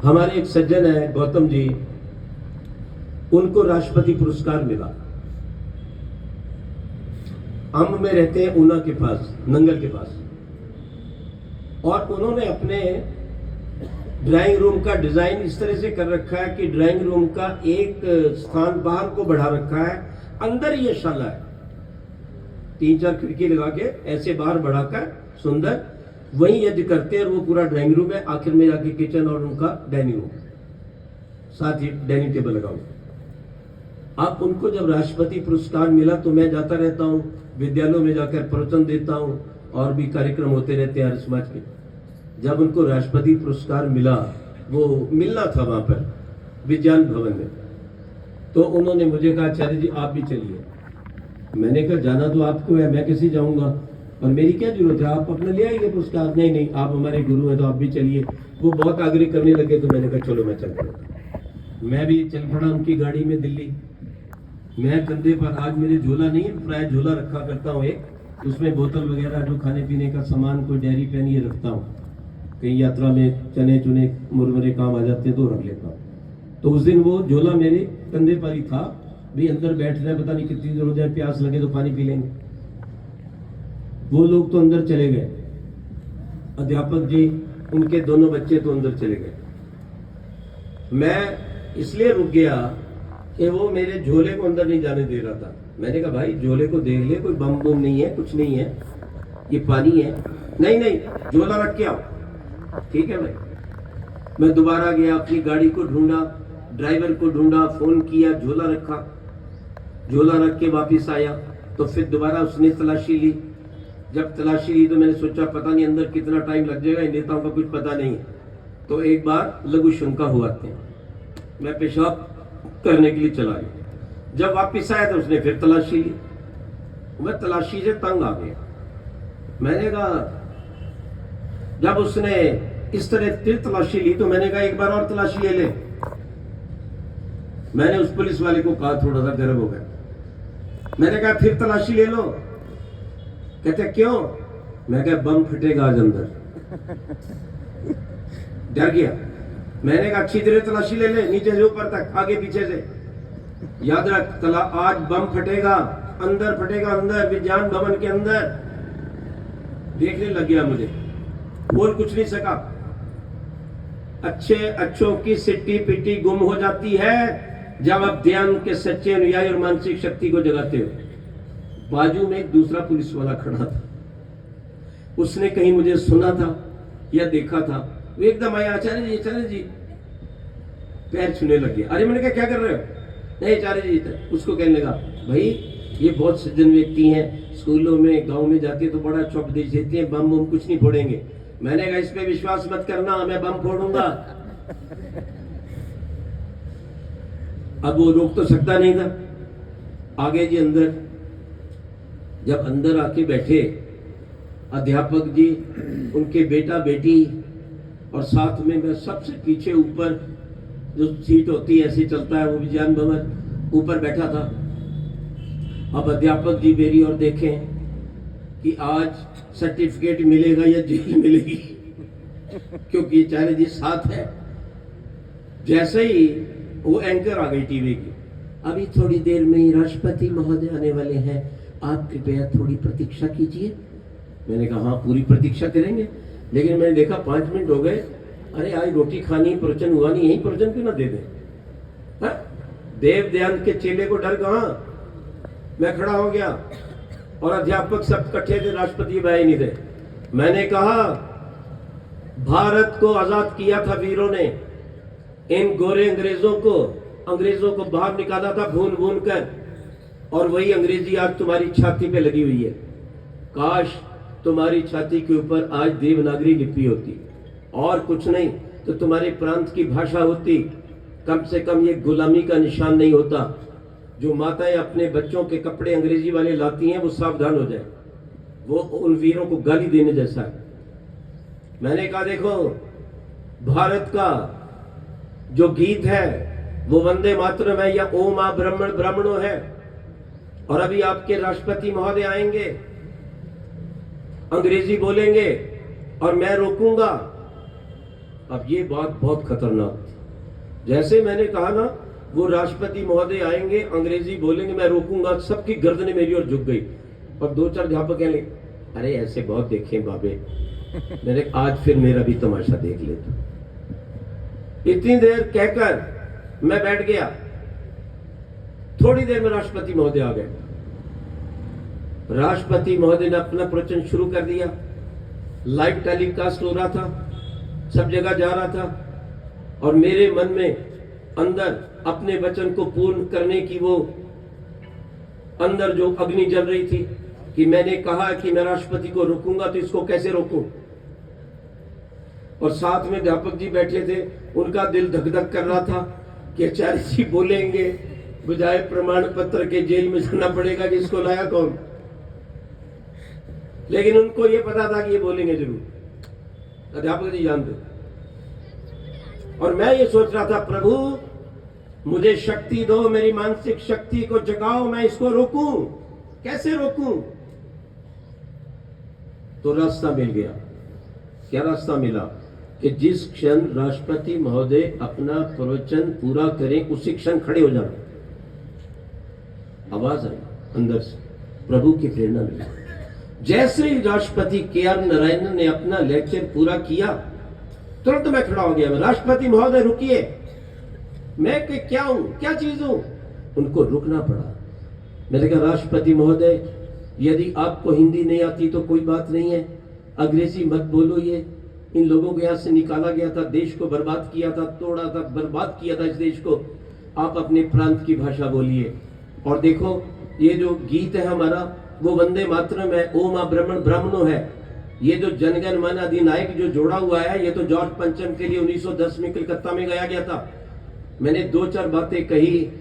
हमारे एक सज्जन है गौतम जी, उनको राष्ट्रपति पुरस्कार मिला। अम्ब में रहते हैं, ऊना के पास, नंगल के पास। और उन्होंने अपने ड्राइंग रूम का डिजाइन इस तरह से कर रखा है कि ड्राइंग रूम का एक स्थान बाहर को बढ़ा रखा है, अंदर ये शाला है, 3-4 खिड़की लगा के ऐसे बाहर बढ़ाकर सुंदर वही यज्ञ करते हैं। और वो पूरा ड्राइंग रूम है, आखिर में जाके किचन और उनका डाइनिंग रूम, साथ ही डाइनिंग टेबल लगा हुआ। अब उनको जब राष्ट्रपति पुरस्कार मिला तो मैं जाता रहता हूँ, विद्यालयों में जाकर प्रवचन देता हूँ और भी कार्यक्रम होते रहते हैं हर समाज के। जब उनको राष्ट्रपति पुरस्कार मिला, वो मिलना था वहां पर विज्ञान भवन में, तो उन्होंने मुझे कहा आचार्य जी आप भी चलिए। मैंने कहा जाना तो आपको है, मैं कैसे जाऊंगा और मेरी क्या जरूरत है, आप अपने ले आइए पुरस्कार। नहीं नहीं, आप हमारे गुरु हैं तो आप भी चलिए। वो बहुत आग्रह करने लगे तो मैंने कहा चलो मैं चल पड़ा। मैं भी चल पड़ा उनकी गाड़ी में दिल्ली। मैं कंधे पर, आज मेरे झोला नहीं है, प्राय झोला रखा करता हूँ एक, उसमें बोतल वगैरह जो खाने पीने का सामान, कोई डेयरी पेन ये रखता हूँ, कहीं यात्रा में चने चुने मुरमुरे काम आ जाते हैं तो रख लेता हूँ। तो उस दिन वो झोला मेरे कंधे पर ही था, भी अंदर बैठ रहे, पता नहीं कितनी देर हो जाए, प्यास लगे तो पानी पी लेंगे। वो लोग तो अंदर चले गए, अध्यापक जी, उनके दोनों बच्चे तो अंदर चले गए। मैं इसलिए रुक गया कि वो मेरे झोले को अंदर नहीं जाने दे रहा था। मैंने कहा भाई झोले को देख ले, कोई बम बम नहीं है, कुछ नहीं है, ये पानी है। नहीं नहीं, झोला रख के आओ। ठीक है भाई। मैं दोबारा गया, अपनी गाड़ी को ढूंढा, ड्राइवर को ढूंढा, फोन किया, झोला रखा, झोला रख के वापिस आया। तो फिर दोबारा उसने तलाशी ली। जब तलाशी ली तो मैंने सोचा पता नहीं अंदर कितना टाइम लग जाएगा, इन नेताओं का कुछ पता नहीं है। तो एक बार लघु शंका हुआ थे, मैं पेशाब करने के लिए चला गया। जब वापिस आया तो उसने फिर तलाशी ली। मैं तलाशी से तंग आ गया। मैंने कहा, जब उसने इस तरह फिर तलाशी ली तो मैंने कहा एक बार और तलाशी ले ले। मैंने उस पुलिस वाले को कहा, थोड़ा सा गर्व हो गया, मैंने कहा फिर तलाशी ले लो। कहते क्यों? मैं कहा बम फटेगा आज अंदर। डर गया। मैंने कहा अच्छी तरह तलाशी ले ले, नीचे से ऊपर तक, आगे पीछे से। याद रख, आज बम फटेगा, अंदर फटेगा, अंदर विज्ञान भवन के अंदर। देखने लग गया मुझे, बोल कुछ नहीं सका। अच्छे अच्छों की सिट्टी पिट्टी गुम हो जाती है जब आप ध्यान के सच्चे अनुयायी और मानसिक शक्ति को जगाते हो। बाजू में एक दूसरा पुलिस वाला खड़ा था, उसने कहीं मुझे सुना था या देखा था। वो एकदम आया, आचार्य जी, पैर छूने लग गया। अरे मैंने कहा क्या कर रहे हो? नहीं आचार्य जी। उसको कहने लगा, भाई ये बहुत सज्जन व्यक्ति हैं, स्कूलों में गांव में जाते तो बड़ा चौक दे देते हैं, बम बम कुछ नहीं फोड़ेंगे। मैंने कहा इस पे विश्वास मत करना, मैं बम फोड़ूंगा। अब वो रोक तो सकता नहीं था। आगे जी अंदर, जब अंदर आके बैठे अध्यापक जी, उनके बेटा बेटी, और साथ में मैं सबसे पीछे ऊपर जो सीट होती है ऐसे चलता है वो विज्ञान भवन, ऊपर बैठा था। अब अध्यापक जी मेरी ओर देखें कि आज सर्टिफिकेट मिलेगा या जेल मिलेगी, क्योंकि आचार्य जी साथ है। जैसे ही वो एंकर आ गई टीवी की, अभी थोड़ी देर में ही राष्ट्रपति महोदय आने वाले हैं, आप कृपया थोड़ी प्रतीक्षा कीजिए। मैंने कहा हाँ पूरी प्रतीक्षा करेंगे, लेकिन मैंने देखा 5 मिनट हो गए। अरे आज रोटी खानी, प्रवचन हुआ नहीं, यही प्रवचन क्यों ना दे दें? देव दयानंद के चेले को डर कहां? मैं खड़ा हो गया और अध्यापक सब इकट्ठे थे, राष्ट्रपति भाई नहीं थे। मैंने कहा भारत को आजाद किया था वीरों ने, इन गोरे अंग्रेजों को बाहर निकाला था भून भून कर, और वही अंग्रेजी आज तुम्हारी छाती पे लगी हुई है। काश तुम्हारी छाती के ऊपर आज देवनागरी लिपि होती, और कुछ नहीं तो तुम्हारे प्रांत की भाषा होती। कम से कम ये गुलामी का निशान नहीं होता। जो माताएं अपने बच्चों के कपड़े अंग्रेजी वाले लाती हैं वो सावधान हो जाए, वो उन वीरों को गाली देने जैसा है। मैंने कहा देखो, भारत का जो गीत है वो वंदे मातरम है या ओम आ ब्राह्मण ब्राह्मणो है। और अभी आपके राष्ट्रपति महोदय आएंगे, अंग्रेजी बोलेंगे और मैं रोकूंगा, अब ये बात बहुत खतरनाक थी। जैसे मैंने कहा ना, वो राष्ट्रपति महोदय आएंगे, अंग्रेजी बोलेंगे, मैं रोकूंगा, सबकी गर्दनें मेरी ओर झुक गई। और दो चार अध्यापक कहने, अरे ऐसे बहुत देखे बाबे। मैंने आज फिर मेरा भी तमाशा देख लेता। इतनी देर कहकर मैं बैठ गया। थोड़ी देर में राष्ट्रपति महोदय आ गए। राष्ट्रपति महोदय ने अपना प्रवचन शुरू कर दिया। लाइव टेलीकास्ट हो रहा था, सब जगह जा रहा था। और मेरे मन में अंदर अपने वचन को पूर्ण करने की वो अंदर जो अग्नि जल रही थी कि मैंने कहा कि मैं राष्ट्रपति को रोकूंगा, तो इसको कैसे रोकूं। और साथ में अध्यापक जी बैठे थे, उनका दिल धक धक कर रहा था कि आचार्य जी बोलेंगे, बजाय प्रमाण पत्र के जेल में जाना पड़ेगा कि इसको लाया कौन। लेकिन उनको ये पता था कि ये बोलेंगे जरूर, अध्यापक जी जानते। और मैं ये सोच रहा था, प्रभु मुझे शक्ति दो, मेरी मानसिक शक्ति को जगाओ, मैं इसको रोकूं, कैसे रोकूं। तो रास्ता मिल गया। क्या रास्ता मिला कि जिस क्षण राष्ट्रपति महोदय अपना प्रवचन पूरा करें, उसी क्षण खड़े हो जाना। आवाज आई अंदर से, प्रभु की प्रेरणा मिली। जैसे ही राष्ट्रपति के.आर. नारायणन ने अपना लेक्चर पूरा किया, तुरंत मैं खड़ा हो गया। मैं, राष्ट्रपति महोदय रुकिए। मैं कि क्या हूं, क्या चीज हूं। उनको रुकना पड़ा। मैंने कहा, राष्ट्रपति महोदय, यदि आपको हिंदी नहीं आती तो कोई बात नहीं है, अंग्रेजी मत बोलो। ये इन लोगों को यहां से निकाला गया था, देश को बर्बाद किया था, तोड़ा था, बर्बाद किया था इस देश को। आप अपने प्रांत की भाषा बोलिए। और देखो, ये जो गीत है हमारा, वो वंदे मातरम है, ओम ब्राह्मण ब्राह्मणो है। ये जो जनगण मन अधिनायक जो जोड़ा हुआ है, ये तो जॉर्ज पंचम के लिए 1910 में कलकत्ता में गाया गया था। मैंने दो चार बातें कही।